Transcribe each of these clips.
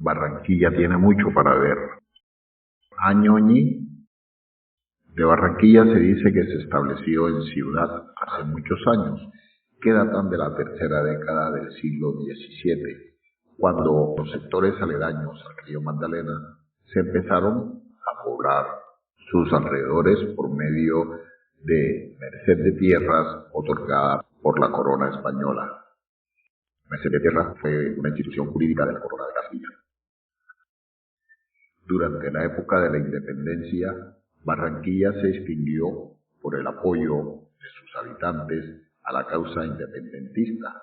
Barranquilla tiene mucho para ver. Añoñi de Barranquilla se dice que se estableció en ciudad hace muchos años, que datan de la tercera década del siglo XVII, cuando los sectores aledaños al río Magdalena se empezaron a poblar sus alrededores por medio de merced de tierras otorgada por la corona española. Merced de tierras fue una institución jurídica de la corona de Castilla. Durante la época de la independencia, Barranquilla se distinguió por el apoyo de sus habitantes a la causa independentista,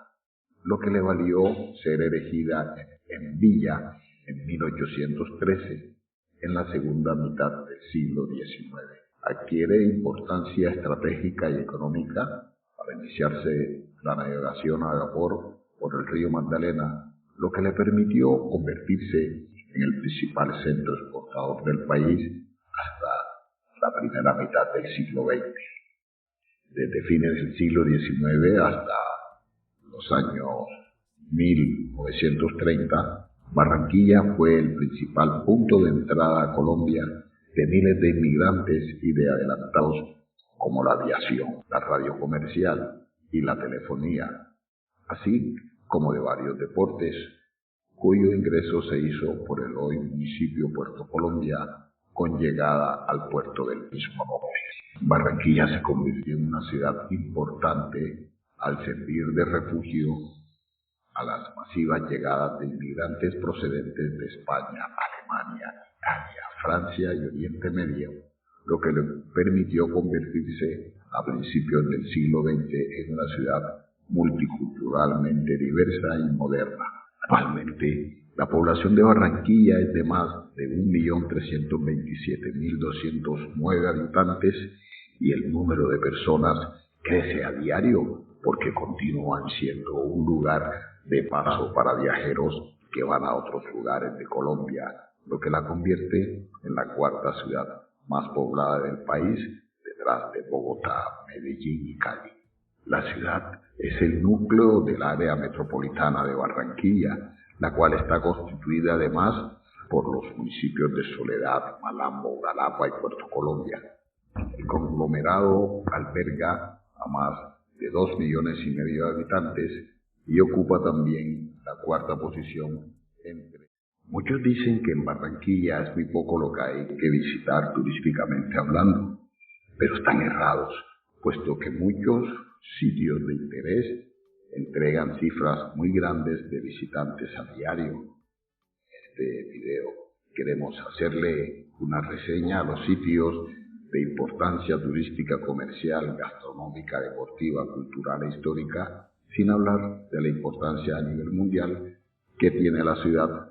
lo que le valió ser elegida en villa en 1813, en la segunda mitad del siglo XIX. Adquiere importancia estratégica y económica para iniciarse la navegación a vapor por el río Magdalena, lo que le permitió convertirse en el principal centro exportador del país hasta la primera mitad del siglo XX. Desde fines del siglo XIX hasta los años 1930, Barranquilla fue el principal punto de entrada a Colombia de miles de inmigrantes y de adelantados como la aviación, la radio comercial y la telefonía, así como de varios deportes, cuyo ingreso se hizo por el hoy municipio Puerto Colombia, con llegada al puerto del mismo nombre. Barranquilla se convirtió en una ciudad importante al servir de refugio a las masivas llegadas de inmigrantes procedentes de España, Alemania, Italia, Francia y Oriente Medio, lo que le permitió convertirse a principios del siglo XX en una ciudad multiculturalmente diversa y moderna. Actualmente, la población de Barranquilla es de más de 1.327.209 habitantes y el número de personas crece a diario porque continúan siendo un lugar de paso para viajeros que van a otros lugares de Colombia, lo que la convierte en la cuarta ciudad más poblada del país, detrás de Bogotá, Medellín y Cali. La ciudad es el núcleo del área metropolitana de Barranquilla, la cual está constituida además por los municipios de Soledad, Malambo, Galapa y Puerto Colombia. El conglomerado alberga a más de 2,5 millones de habitantes y ocupa también la cuarta posición entre. Muchos dicen que en Barranquilla es muy poco lo que hay que visitar turísticamente hablando, pero están errados, puesto que muchos sitios de interés entregan cifras muy grandes de visitantes a diario. En este video queremos hacerle una reseña a los sitios de importancia turística, comercial, gastronómica, deportiva, cultural e histórica, sin hablar de la importancia a nivel mundial que tiene la ciudad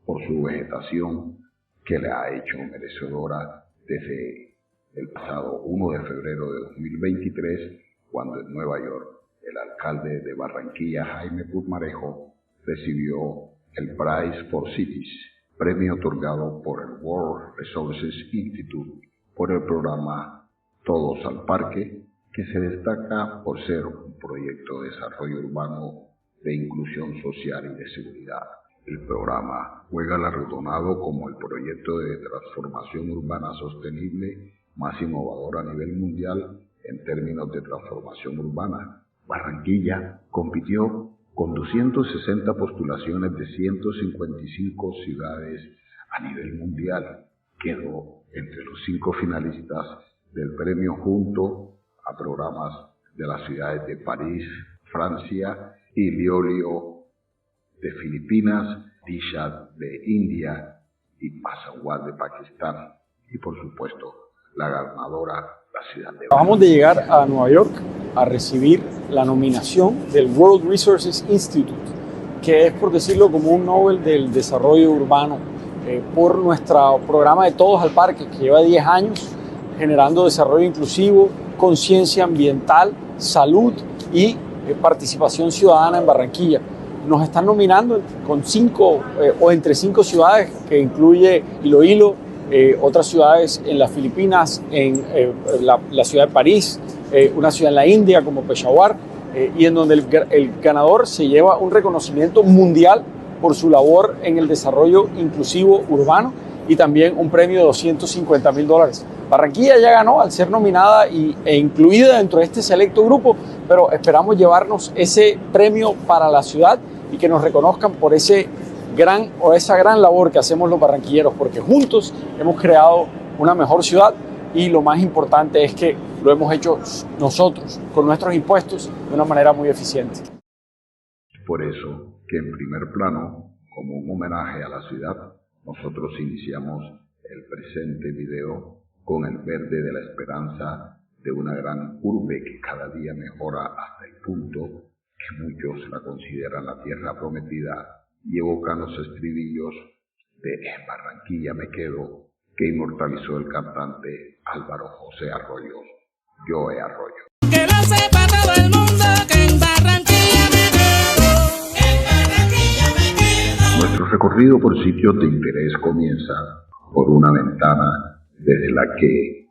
por su vegetación, que la ha hecho merecedora desde el pasado 1 de febrero de 2023, cuando en Nueva York el alcalde de Barranquilla, Jaime Purmarejo, recibió el Prize for Cities, premio otorgado por el World Resources Institute por el programa Todos al Parque, que se destaca por ser un proyecto de desarrollo urbano, de inclusión social y de seguridad. El programa fue galardonado como el proyecto de transformación urbana sostenible más innovador a nivel mundial en términos de transformación urbana. Barranquilla compitió con 260 postulaciones de 155 ciudades a nivel mundial. Quedó entre los 5 finalistas del premio junto a programas de las ciudades de París, Francia, y Liolio de Filipinas, Dishad de India y Peshawar de Pakistán. Y por supuesto, la ganadora, la ciudad de Bali. Acabamos de llegar a Nueva York a recibir la nominación del World Resources Institute, que es, por decirlo, como un Nobel del desarrollo urbano, por nuestro programa de Todos al Parque, que lleva 10 años generando desarrollo inclusivo, conciencia ambiental, salud y participación ciudadana en Barranquilla. Nos están nominando con 5 o entre 5 ciudades, que incluye Iloílo, otras ciudades en las Filipinas, en la ciudad de París, una ciudad en la India como Peshawar, y en donde el ganador se lleva un reconocimiento mundial por su labor en el desarrollo inclusivo urbano y también un premio de $250,000. Barranquilla ya ganó al ser nominada e incluida dentro de este selecto grupo, pero esperamos llevarnos ese premio para la ciudad y que nos reconozcan por esa gran labor que hacemos los barranquilleros, porque juntos hemos creado una mejor ciudad y lo más importante es que lo hemos hecho nosotros, con nuestros impuestos, de una manera muy eficiente. Por eso que en primer plano, como un homenaje a la ciudad, nosotros iniciamos el presente video con el verde de la esperanza de una gran urbe que cada día mejora hasta el punto que muchos la consideran la tierra prometida y evocan los estribillos de En Barranquilla me quedo, que inmortalizó el cantante Álvaro José Arroyos, Joe Arroyo. Que lo sepa todo el mundo que en Barranquilla me quedo, en Barranquilla me quedo. Nuestro recorrido por sitios de interés comienza por una ventana desde la que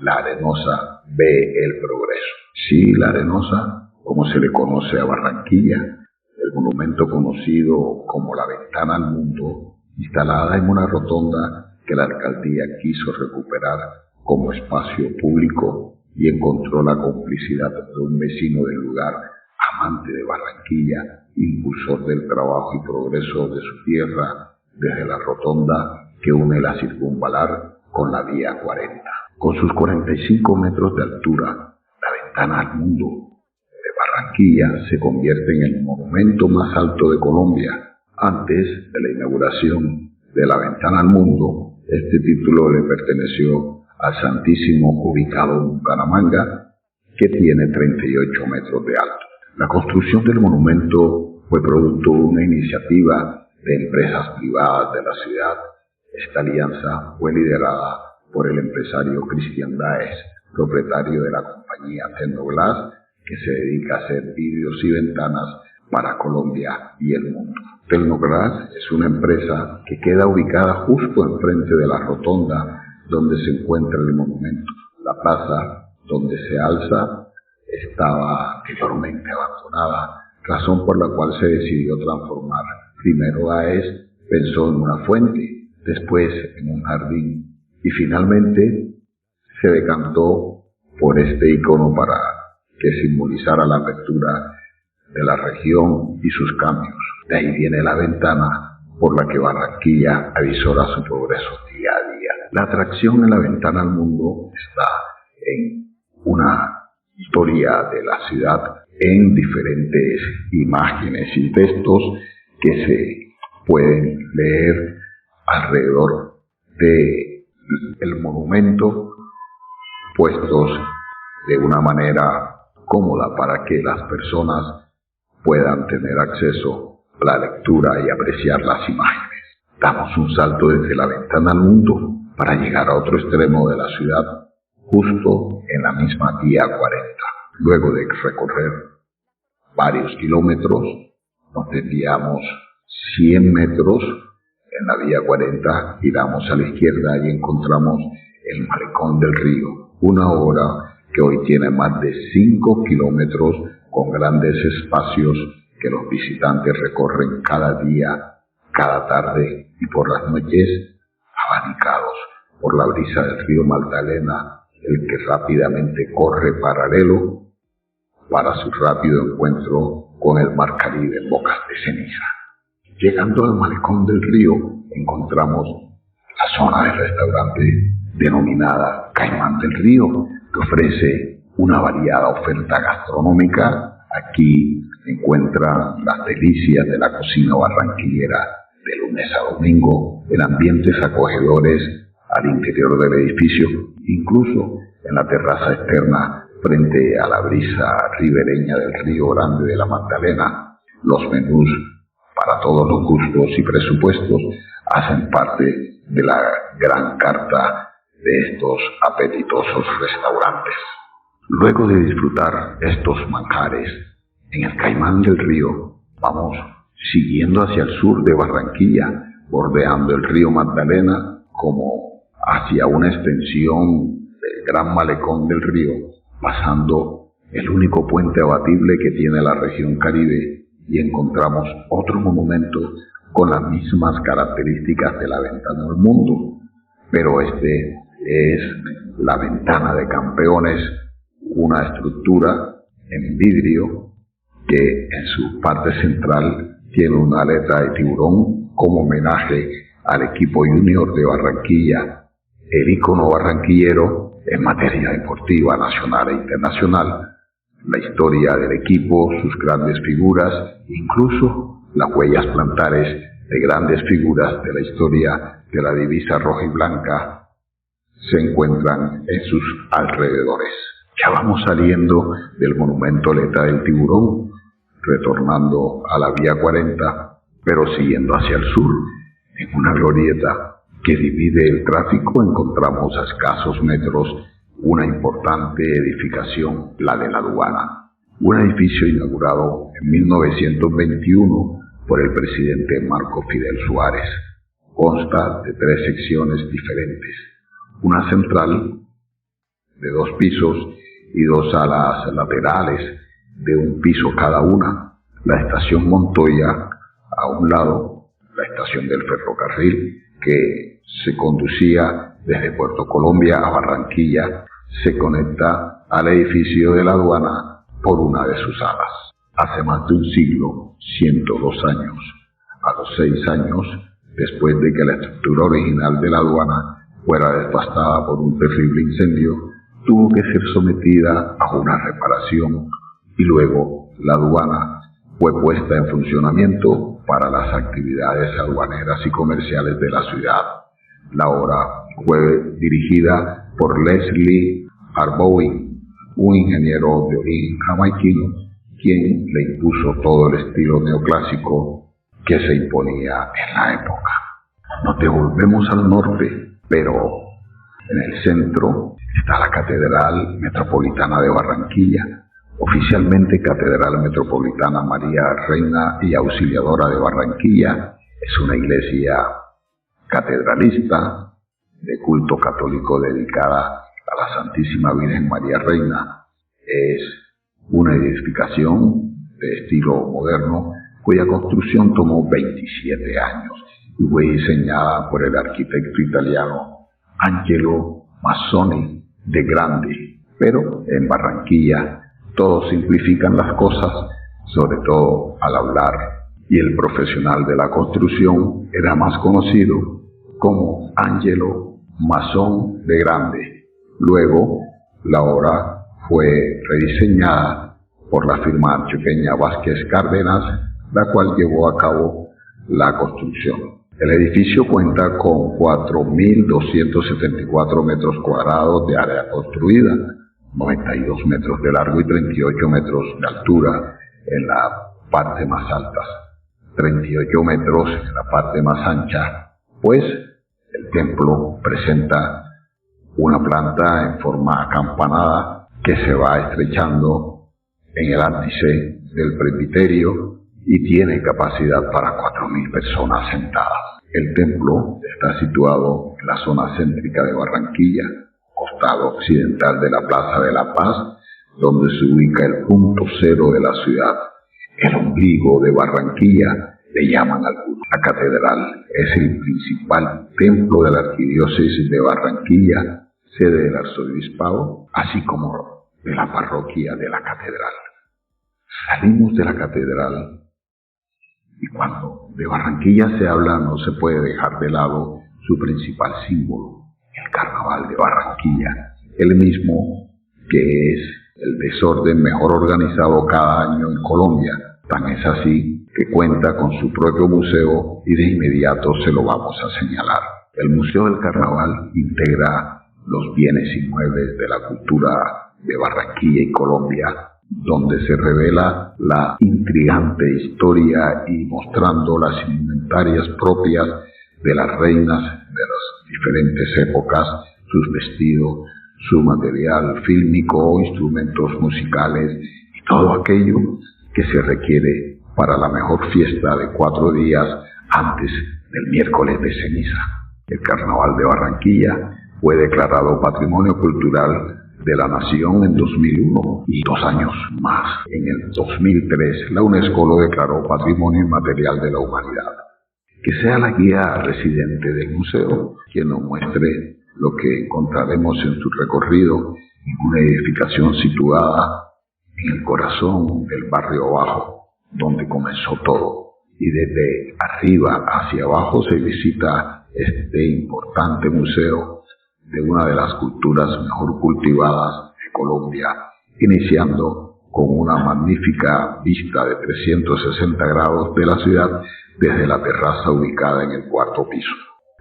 La Arenosa ve el progreso. Sí, La Arenosa, como se le conoce a Barranquilla, el monumento conocido como la Ventana al Mundo, instalada en una rotonda que la alcaldía quiso recuperar como espacio público y encontró la complicidad de un vecino del lugar, amante de Barranquilla, impulsor del trabajo y progreso de su tierra, desde la rotonda que une la Circunvalar con la Vía 40. Con sus 45 metros de altura, la Ventana al Mundo de Barranquilla se convierte en el monumento más alto de Colombia. Antes de la inauguración de la Ventana al Mundo, este título le perteneció al Santísimo, ubicado en Bucaramanga, que tiene 38 metros de alto. La construcción del monumento fue producto de una iniciativa de empresas privadas de la ciudad. Esta alianza fue liderada por el empresario Cristian Daes, propietario de la compañía Tecnoglass, que se dedica a hacer vidrios y ventanas para Colombia y el mundo. Tecnoglass es una empresa que queda ubicada justo enfrente de la rotonda donde se encuentra el monumento. La plaza donde se alza estaba anteriormente abandonada, razón por la cual se decidió transformar. Primero Daes pensó en una fuente, después en un jardín y finalmente se decantó por este icono para que simbolizara la apertura de la región y sus cambios. De ahí viene la ventana por la que Barranquilla avisora su progreso día a día. La atracción en la Ventana al Mundo está en una historia de la ciudad en diferentes imágenes y textos que se pueden leer alrededor del monumento, puestos de una manera cómoda para que las personas puedan tener acceso a la lectura y apreciar las imágenes. Damos un salto desde la Ventana al Mundo para llegar a otro extremo de la ciudad, justo en la misma Vía 40. Luego de recorrer varios kilómetros, nos desviamos 100 metros en la Vía 40, giramos a la izquierda y encontramos el Malecón del Río, una obra que hoy tiene más de 5 kilómetros con grandes espacios que los visitantes recorren cada día, cada tarde y por las noches, abanicados por la brisa del río Magdalena, el que rápidamente corre paralelo para su rápido encuentro con el mar Caribe en Bocas de Ceniza. Llegando al Malecón del Río, encontramos la zona de restaurante denominada Caimán del Río, que ofrece una variada oferta gastronómica. Aquí encuentran las delicias de la cocina barranquillera de lunes a domingo, en ambientes acogedores al interior del edificio, incluso en la terraza externa frente a la brisa ribereña del Río Grande de la Magdalena. Los menús para todos los gustos y presupuestos hacen parte de la gran carta de estos apetitosos restaurantes. Luego de disfrutar estos manjares en el Caimán del Río, vamos siguiendo hacia el sur de Barranquilla, bordeando el río Magdalena como hacia una extensión del gran Malecón del Río, pasando el único puente abatible que tiene la región Caribe, y encontramos otro monumento con las mismas características de la ventana del mundo, pero este es la ventana de campeones, una estructura en vidrio que en su parte central tiene una aleta de tiburón como homenaje al equipo junior de Barranquilla, el ícono barranquillero en materia deportiva nacional e internacional, la historia del equipo, sus grandes figuras, incluso las huellas plantares de grandes figuras de la historia de la divisa roja y blanca se encuentran en sus alrededores. Ya vamos saliendo del monumento aleta del tiburón, retornando a la vía 40, pero siguiendo hacia el sur. En una glorieta que divide el tráfico encontramos a escasos metros una importante edificación, la de la aduana. Un edificio inaugurado en 1921 por el presidente Marco Fidel Suárez. Consta de 3 secciones diferentes. Una central de 2 pisos y 2 salas laterales de 1 piso cada una. La estación Montoya a un lado, la estación del ferrocarril que se conducía desde Puerto Colombia a Barranquilla, se conecta al edificio de la aduana por una de sus alas. Hace más de un siglo, 102 años, a los 6 años, después de que la estructura original de la aduana fuera devastada por un terrible incendio, tuvo que ser sometida a una reparación y luego la aduana fue puesta en funcionamiento para las actividades aduaneras y comerciales de la ciudad. La obra fue dirigida por Leslie Arboin, un ingeniero de origen jamaiquino, quien le impuso todo el estilo neoclásico que se imponía en la época. Nos devolvemos al norte, pero en el centro está la Catedral Metropolitana de Barranquilla, oficialmente Catedral Metropolitana María Reina y Auxiliadora de Barranquilla. Es una iglesia catedralista de culto católico dedicada a la Santísima Virgen María Reina. Es una edificación de estilo moderno cuya construcción tomó 27 años y fue diseñada por el arquitecto italiano Angelo Mazzoni de Grande. Pero en Barranquilla todos simplifican las cosas, sobre todo al hablar, y el profesional de la construcción era más conocido como Angelo Mazzoni de Grande. Luego, la obra fue rediseñada por la firma antioqueña Vázquez Cárdenas, la cual llevó a cabo la construcción. El edificio cuenta con 4.274 metros cuadrados de área construida, 92 metros de largo y 38 metros de altura en la parte más alta, 38 metros en la parte más ancha, pues el templo presenta una planta en forma acampanada que se va estrechando en el ábside del presbiterio y tiene capacidad para 4.000 personas sentadas. El templo está situado en la zona céntrica de Barranquilla, costado occidental de la Plaza de la Paz, donde se ubica el punto cero de la ciudad, el ombligo de Barranquilla, le llaman algunos. La catedral es el principal templo de la arquidiócesis de Barranquilla, sede del arzobispado, así como de la parroquia de la catedral. Salimos de la catedral y cuando de Barranquilla se habla no se puede dejar de lado su principal símbolo, el Carnaval de Barranquilla, el mismo que es el desorden mejor organizado cada año en Colombia. Tan es así que cuenta con su propio museo y de inmediato se lo vamos a señalar. El Museo del Carnaval integra los bienes inmuebles de la cultura de Barranquilla y Colombia, donde se revela la intrigante historia y mostrando las indumentarias propias de las reinas de las diferentes épocas, sus vestidos, su material fílmico, instrumentos musicales y todo aquello que se requiere para la mejor fiesta de 4 días antes del miércoles de ceniza. El Carnaval de Barranquilla fue declarado Patrimonio Cultural de la Nación en 2001 y 2 años más. En el 2003 la UNESCO lo declaró Patrimonio Inmaterial de la Humanidad. que sea la guía residente del museo quien nos muestre lo que encontraremos en su recorrido en una edificación situada en el corazón del barrio Bajo, donde comenzó todo. Y desde arriba hacia abajo se visita este importante museo de una de las culturas mejor cultivadas de Colombia, iniciando con una magnífica vista de 360 grados de la ciudad desde la terraza ubicada en el cuarto piso.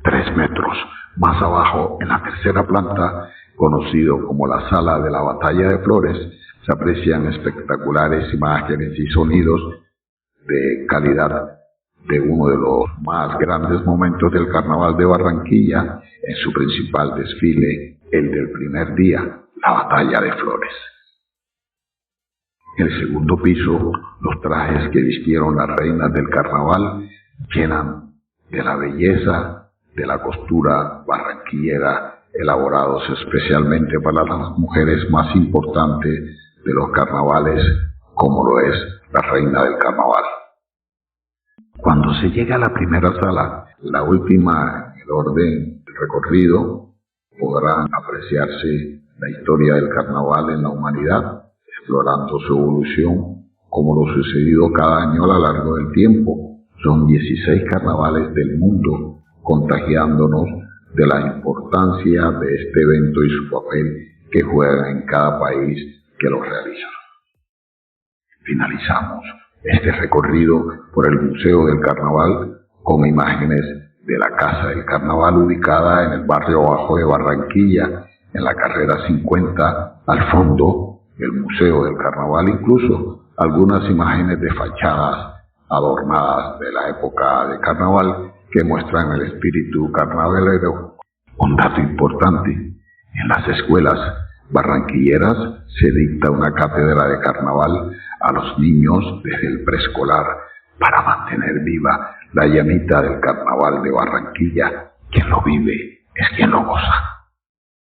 3 metros más abajo, en la tercera planta, conocido como la Sala de la Batalla de Flores, se aprecian espectaculares imágenes y sonidos de calidad de uno de los más grandes momentos del Carnaval de Barranquilla en su principal desfile, el del primer día, la Batalla de Flores. En el segundo piso, los trajes que vistieron las reinas del Carnaval llenan de la belleza de la costura barranquillera, elaborados especialmente para las mujeres más importantes de los carnavales, como lo es la reina del Carnaval. Cuando se llega a la primera sala, la última en el orden del recorrido, podrán apreciarse la historia del Carnaval en la humanidad, explorando su evolución, como lo sucedido cada año a lo largo del tiempo. Son 16 carnavales del mundo, contagiándonos de la importancia de este evento y su papel que juega en cada país que lo realiza. Finalizamos este recorrido por el Museo del Carnaval con imágenes de la Casa del Carnaval ubicada en el barrio Bajo de Barranquilla, en la carrera 50, al fondo el Museo del Carnaval, incluso algunas imágenes de fachadas adornadas de la época de Carnaval que muestran el espíritu carnavalero. Un dato importante: en las escuelas barranquilleras se dicta una cátedra de Carnaval a los niños desde el preescolar para mantener viva la llamita del Carnaval de Barranquilla. Quien lo vive es quien lo goza.